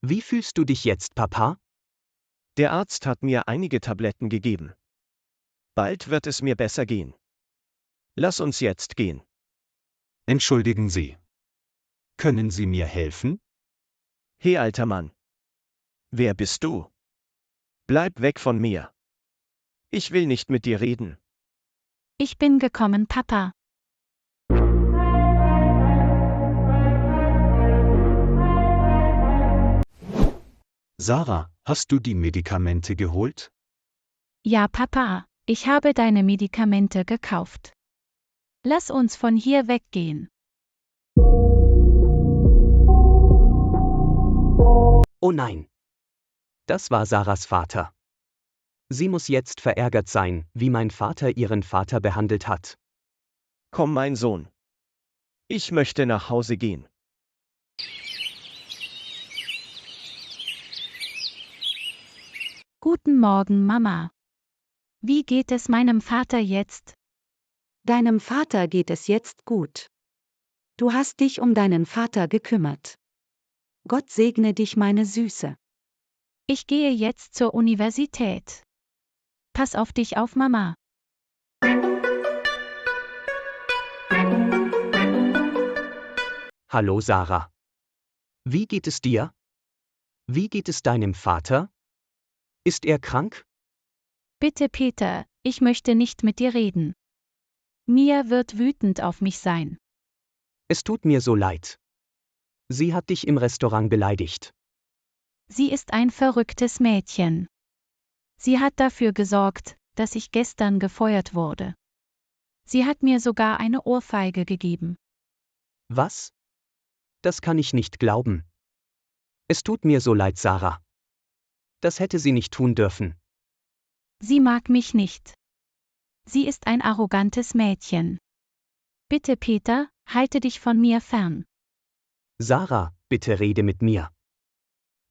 Wie fühlst du dich jetzt, Papa? Der Arzt hat mir einige Tabletten gegeben. Bald wird es mir besser gehen. Lass uns jetzt gehen. Entschuldigen Sie. Können Sie mir helfen? Hey alter Mann. Wer bist du? Bleib weg von mir. Ich will nicht mit dir reden. Ich bin gekommen, Papa. Sarah, hast du die Medikamente geholt? Ja, Papa, ich habe deine Medikamente gekauft. Lass uns von hier weggehen. Oh nein. Das war Sarahs Vater. Sie muss jetzt verärgert sein, wie mein Vater ihren Vater behandelt hat. Komm, mein Sohn. Ich möchte nach Hause gehen. Guten Morgen, Mama. Wie geht es meinem Vater jetzt? Deinem Vater geht es jetzt gut. Du hast dich um deinen Vater gekümmert. Gott segne dich, meine Süße. Ich gehe jetzt zur Universität. Pass auf dich auf, Mama. Hallo Sarah. Wie geht es dir? Wie geht es deinem Vater? Ist er krank? Bitte, Peter, ich möchte nicht mit dir reden. Mia wird wütend auf mich sein. Es tut mir so leid. Sie hat dich im Restaurant beleidigt. Sie ist ein verrücktes Mädchen. Sie hat dafür gesorgt, dass ich gestern gefeuert wurde. Sie hat mir sogar eine Ohrfeige gegeben. Was? Das kann ich nicht glauben. Es tut mir so leid, Sarah. Das hätte sie nicht tun dürfen. Sie mag mich nicht. Sie ist ein arrogantes Mädchen. Bitte, Peter, halte dich von mir fern. Sarah, bitte rede mit mir.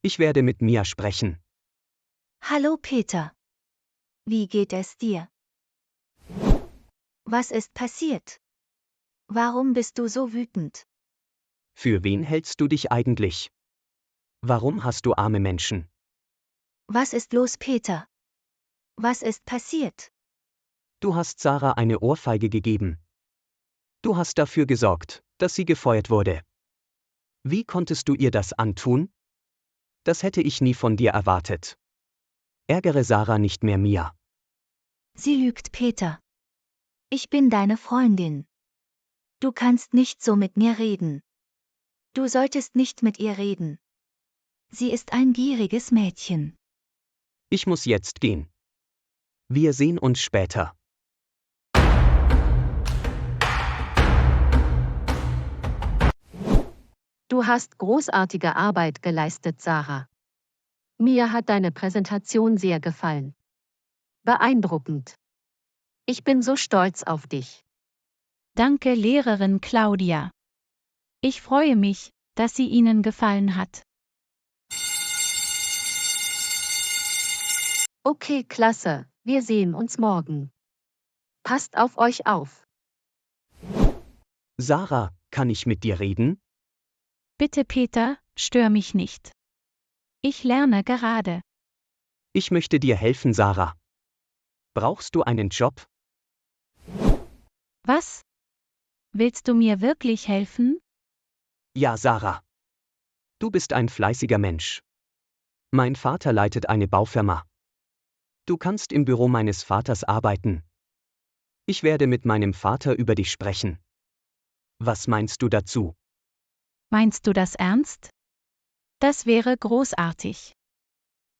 Ich werde mit Mia sprechen. Hallo Peter. Wie geht es dir? Was ist passiert? Warum bist du so wütend? Für wen hältst du dich eigentlich? Warum hast du arme Menschen? Was ist los, Peter? Was ist passiert? Du hast Sarah eine Ohrfeige gegeben. Du hast dafür gesorgt, dass sie gefeuert wurde. Wie konntest du ihr das antun? Das hätte ich nie von dir erwartet. Ärgere Sarah nicht mehr, Mia. Sie lügt, Peter. Ich bin deine Freundin. Du kannst nicht so mit mir reden. Du solltest nicht mit ihr reden. Sie ist ein gieriges Mädchen. Ich muss jetzt gehen. Wir sehen uns später. Du hast großartige Arbeit geleistet, Sarah. Mir hat deine Präsentation sehr gefallen. Beeindruckend. Ich bin so stolz auf dich. Danke, Lehrerin Claudia. Ich freue mich, dass sie Ihnen gefallen hat. Okay, klasse, wir sehen uns morgen. Passt auf euch auf. Sarah, kann ich mit dir reden? Bitte, Peter, stör mich nicht. Ich lerne gerade. Ich möchte dir helfen, Sarah. Brauchst du einen Job? Was? Willst du mir wirklich helfen? Ja, Sarah. Du bist ein fleißiger Mensch. Mein Vater leitet eine Baufirma. Du kannst im Büro meines Vaters arbeiten. Ich werde mit meinem Vater über dich sprechen. Was meinst du dazu? Meinst du das ernst? Das wäre großartig.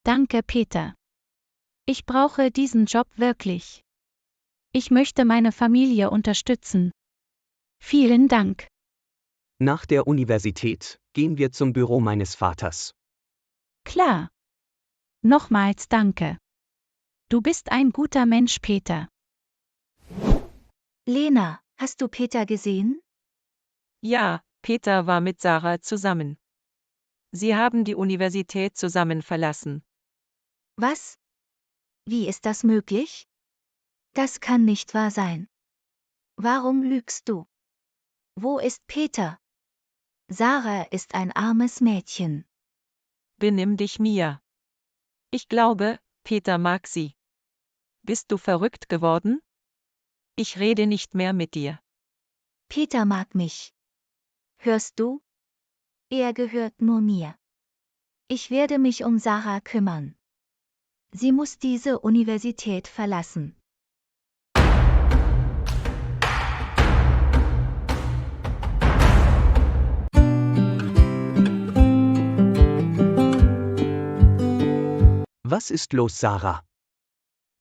Danke, Peter. Ich brauche diesen Job wirklich. Ich möchte meine Familie unterstützen. Vielen Dank. Nach der Universität gehen wir zum Büro meines Vaters. Klar. Nochmals danke. Du bist ein guter Mensch, Peter. Lena, hast du Peter gesehen? Ja, Peter war mit Sarah zusammen. Sie haben die Universität zusammen verlassen. Was? Wie ist das möglich? Das kann nicht wahr sein. Warum lügst du? Wo ist Peter? Sarah ist ein armes Mädchen. Benimm dich, Mia. Ich glaube, Peter mag sie. Bist du verrückt geworden? Ich rede nicht mehr mit dir. Peter mag mich. Hörst du? Er gehört nur mir. Ich werde mich um Sarah kümmern. Sie muss diese Universität verlassen. Was ist los, Sarah?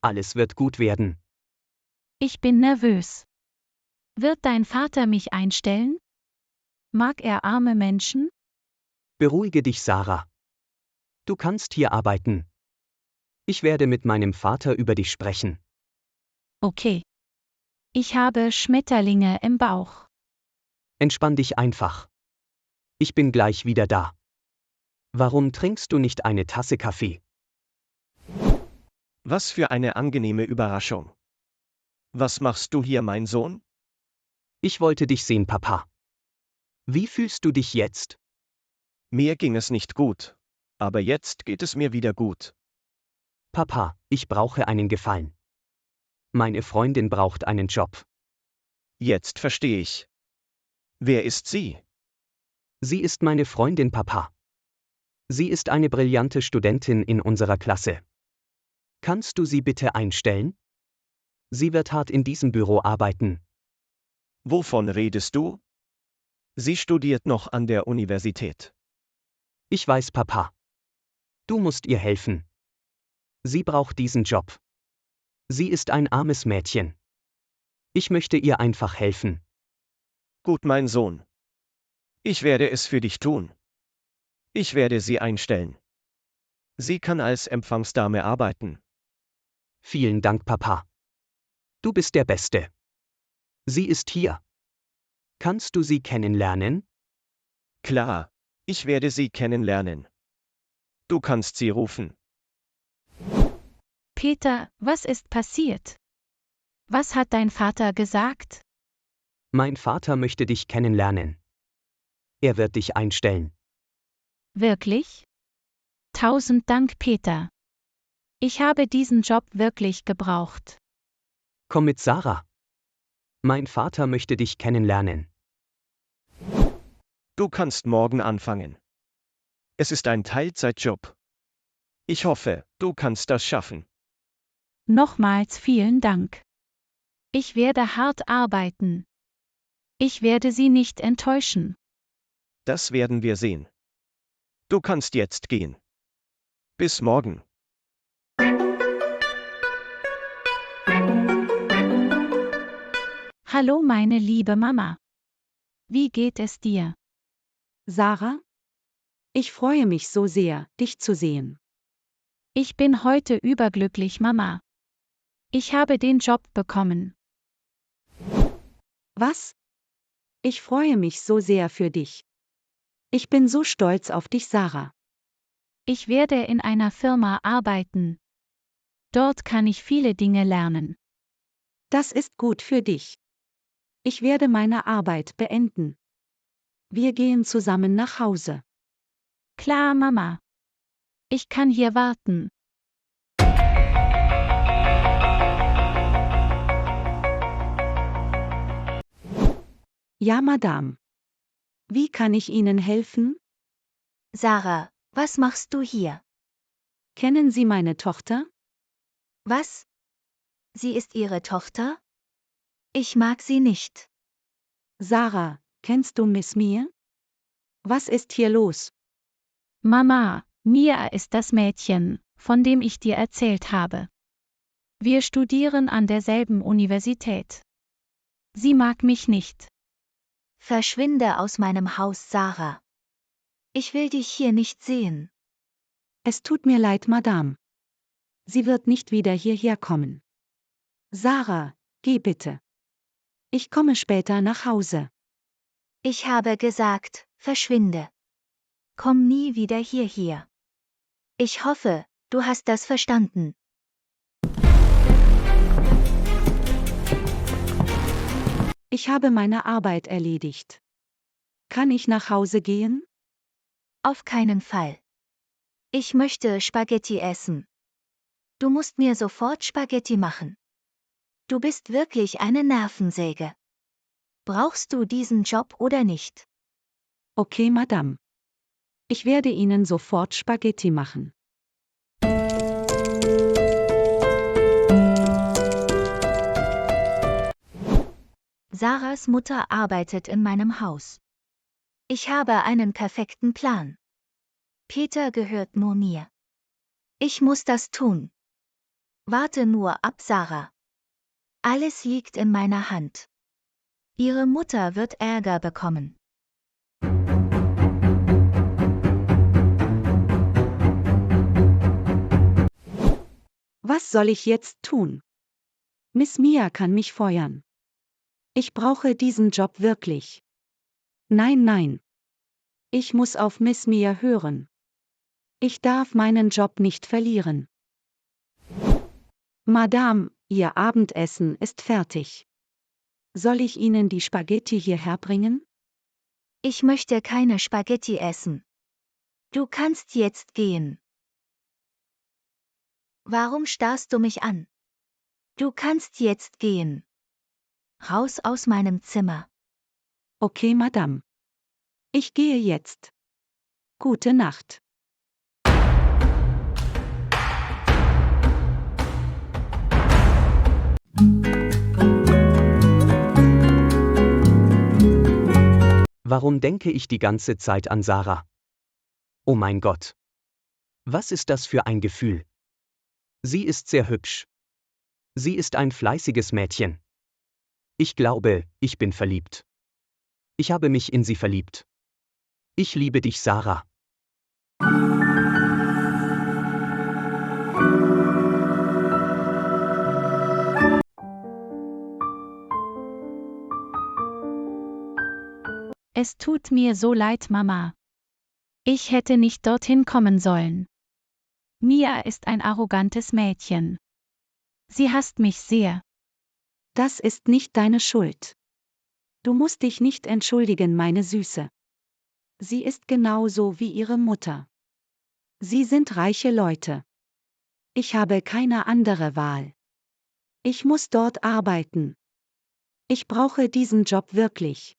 Alles wird gut werden. Ich bin nervös. Wird dein Vater mich einstellen? Mag er arme Menschen? Beruhige dich, Sarah. Du kannst hier arbeiten. Ich werde mit meinem Vater über dich sprechen. Okay. Ich habe Schmetterlinge im Bauch. Entspann dich einfach. Ich bin gleich wieder da. Warum trinkst du nicht eine Tasse Kaffee? Was für eine angenehme Überraschung. Was machst du hier, mein Sohn? Ich wollte dich sehen, Papa. Wie fühlst du dich jetzt? Mir ging es nicht gut. Aber jetzt geht es mir wieder gut. Papa, ich brauche einen Gefallen. Meine Freundin braucht einen Job. Jetzt verstehe ich. Wer ist sie? Sie ist meine Freundin, Papa. Sie ist eine brillante Studentin in unserer Klasse. Kannst du sie bitte einstellen? Sie wird hart in diesem Büro arbeiten. Wovon redest du? Sie studiert noch an der Universität. Ich weiß, Papa. Du musst ihr helfen. Sie braucht diesen Job. Sie ist ein armes Mädchen. Ich möchte ihr einfach helfen. Gut, mein Sohn. Ich werde es für dich tun. Ich werde sie einstellen. Sie kann als Empfangsdame arbeiten. Vielen Dank, Papa. Du bist der Beste. Sie ist hier. Kannst du sie kennenlernen? Klar, ich werde sie kennenlernen. Du kannst sie rufen. Peter, was ist passiert? Was hat dein Vater gesagt? Mein Vater möchte dich kennenlernen. Er wird dich einstellen. Wirklich? 1000 Dank, Peter. Ich habe diesen Job wirklich gebraucht. Komm mit, Sarah. Mein Vater möchte dich kennenlernen. Du kannst morgen anfangen. Es ist ein Teilzeitjob. Ich hoffe, du kannst das schaffen. Nochmals vielen Dank. Ich werde hart arbeiten. Ich werde Sie nicht enttäuschen. Das werden wir sehen. Du kannst jetzt gehen. Bis morgen. Hallo, meine liebe Mama. Wie geht es dir? Sarah? Ich freue mich so sehr, dich zu sehen. Ich bin heute überglücklich, Mama. Ich habe den Job bekommen. Was? Ich freue mich so sehr für dich. Ich bin so stolz auf dich, Sarah. Ich werde in einer Firma arbeiten. Dort kann ich viele Dinge lernen. Das ist gut für dich. Ich werde meine Arbeit beenden. Wir gehen zusammen nach Hause. Klar, Mama. Ich kann hier warten. Ja, Madame. Wie kann ich Ihnen helfen? Sarah, was machst du hier? Kennen Sie meine Tochter? Was? Sie ist Ihre Tochter? Ich mag sie nicht. Sarah, kennst du Miss Mia? Was ist hier los? Mama, Mia ist das Mädchen, von dem ich dir erzählt habe. Wir studieren an derselben Universität. Sie mag mich nicht. Verschwinde aus meinem Haus, Sarah. Ich will dich hier nicht sehen. Es tut mir leid, Madame. Sie wird nicht wieder hierher kommen. Sarah, geh bitte. Ich komme später nach Hause. Ich habe gesagt, verschwinde. Komm nie wieder hierher. Ich hoffe, du hast das verstanden. Ich habe meine Arbeit erledigt. Kann ich nach Hause gehen? Auf keinen Fall. Ich möchte Spaghetti essen. Du musst mir sofort Spaghetti machen. Du bist wirklich eine Nervensäge. Brauchst du diesen Job oder nicht? Okay, Madame. Ich werde Ihnen sofort Spaghetti machen. Sarahs Mutter arbeitet in meinem Haus. Ich habe einen perfekten Plan. Peter gehört nur mir. Ich muss das tun. Warte nur ab, Sarah. Alles liegt in meiner Hand. Ihre Mutter wird Ärger bekommen. Was soll ich jetzt tun? Miss Mia kann mich feuern. Ich brauche diesen Job wirklich. Nein, nein. Ich muss auf Miss Mia hören. Ich darf meinen Job nicht verlieren. Madame, Ihr Abendessen ist fertig. Soll ich Ihnen die Spaghetti hierher bringen? Ich möchte keine Spaghetti essen. Du kannst jetzt gehen. Warum starrst du mich an? Du kannst jetzt gehen. Raus aus meinem Zimmer. Okay, Madame. Ich gehe jetzt. Gute Nacht. Warum denke ich die ganze Zeit an Sarah? Oh mein Gott. Was ist das für ein Gefühl? Sie ist sehr hübsch. Sie ist ein fleißiges Mädchen. Ich glaube, ich bin verliebt. Ich habe mich in sie verliebt. Ich liebe dich, Sarah. Es tut mir so leid, Mama. Ich hätte nicht dorthin kommen sollen. Mia ist ein arrogantes Mädchen. Sie hasst mich sehr. Das ist nicht deine Schuld. Du musst dich nicht entschuldigen, meine Süße. Sie ist genauso wie ihre Mutter. Sie sind reiche Leute. Ich habe keine andere Wahl. Ich muss dort arbeiten. Ich brauche diesen Job wirklich.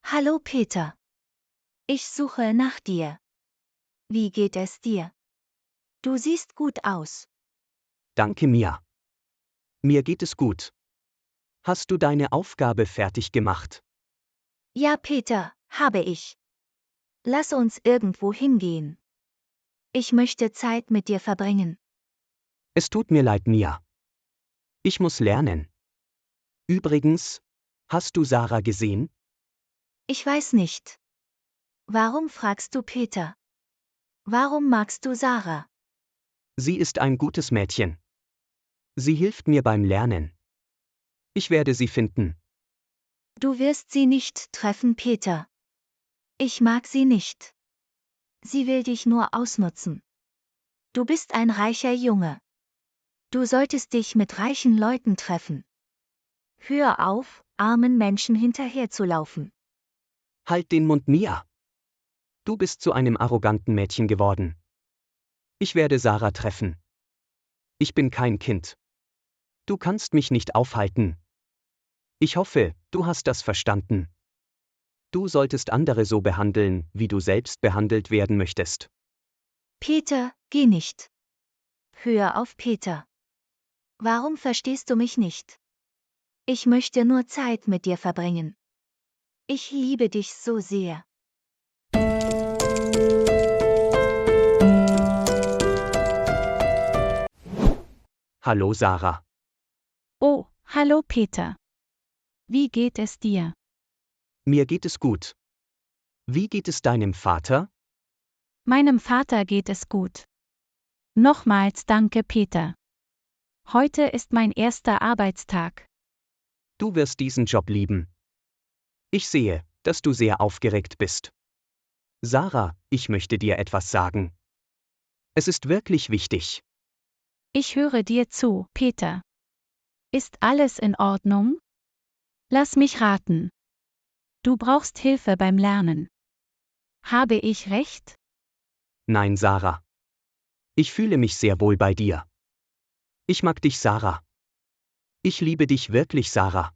Hallo Peter. Ich suche nach dir. Wie geht es dir? Du siehst gut aus. Danke, Mia. Mir geht es gut. Hast du deine Aufgabe fertig gemacht? Ja, Peter, habe ich. Lass uns irgendwo hingehen. Ich möchte Zeit mit dir verbringen. Es tut mir leid, Mia. Ich muss lernen. Übrigens, hast du Sarah gesehen? Ich weiß nicht. Warum fragst du Peter? Warum magst du Sarah? Sie ist ein gutes Mädchen. Sie hilft mir beim Lernen. Ich werde sie finden. Du wirst sie nicht treffen, Peter. Ich mag sie nicht. Sie will dich nur ausnutzen. Du bist ein reicher Junge. Du solltest dich mit reichen Leuten treffen. Hör auf, armen Menschen hinterherzulaufen. Halt den Mund, Mia. Du bist zu einem arroganten Mädchen geworden. Ich werde Sarah treffen. Ich bin kein Kind. Du kannst mich nicht aufhalten. Ich hoffe, du hast das verstanden. Du solltest andere so behandeln, wie du selbst behandelt werden möchtest. Peter, geh nicht. Hör auf, Peter. Warum verstehst du mich nicht? Ich möchte nur Zeit mit dir verbringen. Ich liebe dich so sehr. Hallo, Sarah. Oh, hallo Peter. Wie geht es dir? Mir geht es gut. Wie geht es deinem Vater? Meinem Vater geht es gut. Nochmals danke, Peter. Heute ist mein erster Arbeitstag. Du wirst diesen Job lieben. Ich sehe, dass du sehr aufgeregt bist. Sarah, ich möchte dir etwas sagen. Es ist wirklich wichtig. Ich höre dir zu, Peter. Ist alles in Ordnung? Lass mich raten. Du brauchst Hilfe beim Lernen. Habe ich recht? Nein, Sarah. Ich fühle mich sehr wohl bei dir. Ich mag dich, Sarah. Ich liebe dich wirklich, Sarah.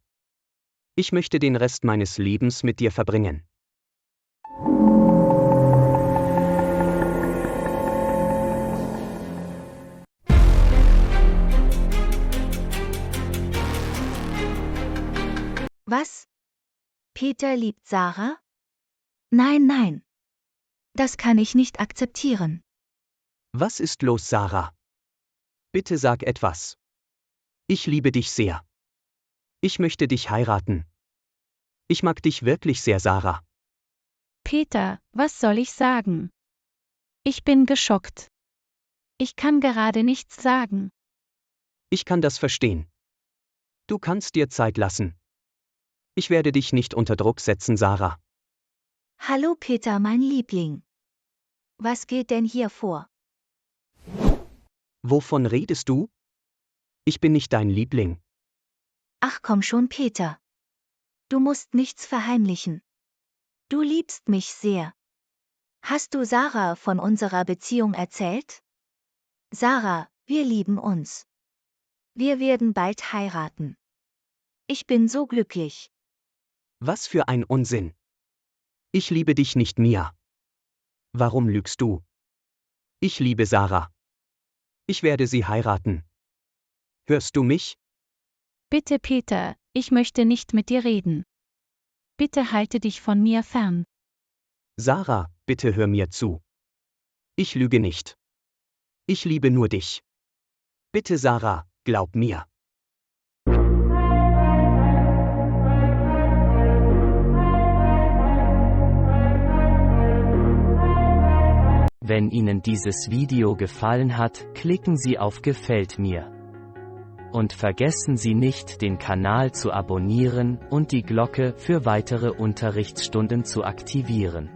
Ich möchte den Rest meines Lebens mit dir verbringen. Was? Peter liebt Sarah? Nein, nein. Das kann ich nicht akzeptieren. Was ist los, Sarah? Bitte sag etwas. Ich liebe dich sehr. Ich möchte dich heiraten. Ich mag dich wirklich sehr, Sarah. Peter, was soll ich sagen? Ich bin geschockt. Ich kann gerade nichts sagen. Ich kann das verstehen. Du kannst dir Zeit lassen. Ich werde dich nicht unter Druck setzen, Sarah. Hallo Peter, mein Liebling. Was geht denn hier vor? Wovon redest du? Ich bin nicht dein Liebling. Ach komm schon, Peter. Du musst nichts verheimlichen. Du liebst mich sehr. Hast du Sarah von unserer Beziehung erzählt? Sarah, wir lieben uns. Wir werden bald heiraten. Ich bin so glücklich. Was für ein Unsinn. Ich liebe dich nicht, Mia. Warum lügst du? Ich liebe Sarah. Ich werde sie heiraten. Hörst du mich? Bitte, Peter, ich möchte nicht mit dir reden. Bitte halte dich von mir fern. Sarah, bitte hör mir zu. Ich lüge nicht. Ich liebe nur dich. Bitte, Sarah, glaub mir. Wenn Ihnen dieses Video gefallen hat, klicken Sie auf Gefällt mir. Und vergessen Sie nicht, den Kanal zu abonnieren und die Glocke für weitere Unterrichtsstunden zu aktivieren.